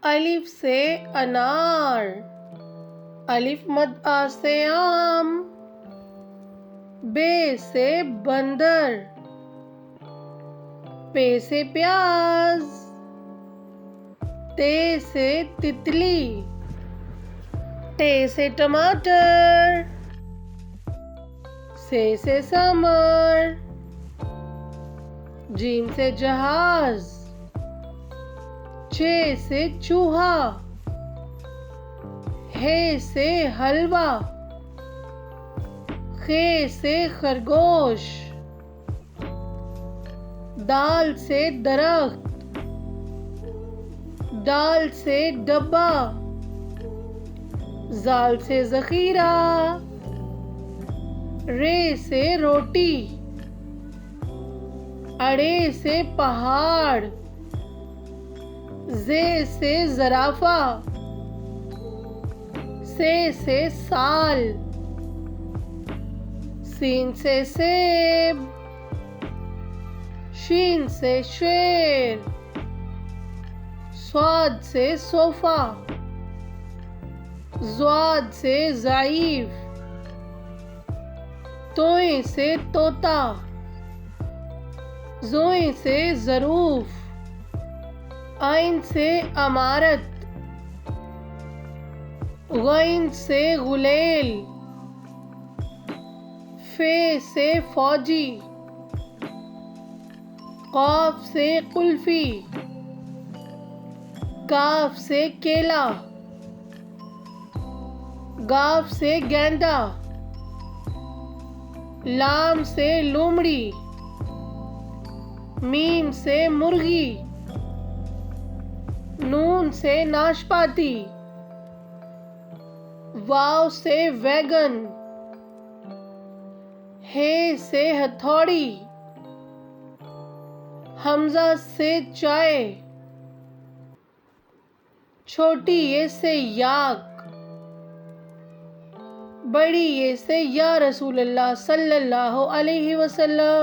अलिफ से अनार, अलिफ मद आ से आम, बे से बंदर, पे से प्याज, ते से तितली, टे से टमाटर, से समर, जीम से जहाज, चे से चूहा, हे से हलवा, खे से खरगोश, दाल से दरख्त, दाल से डब्बा, जाल से जखीरा, रे से रोटी, अड़े से पहाड़, जे से जराफा, से साल, सीन से सेब, शीन से शेर, स्वाद से सोफा, ज़्वाद से ज़ाइफ, तोए से तोता, ज़ोए से ज़रूफ, आइन से अमारत, गैन से गुलेल, फे से फौजी, काफ से कुल्फी, काफ से केला, गाफ से गेंदा, लाम से लोमड़ी, मीम से मुर्गी, नून से नाशपाती, वाव से वैगन, हे से हथौड़ी, हमजा से चाय, छोटी ये से याक, बड़ी ये से या रसूल अल्लाह सल्लल्लाहु अलैहि वसल्लम।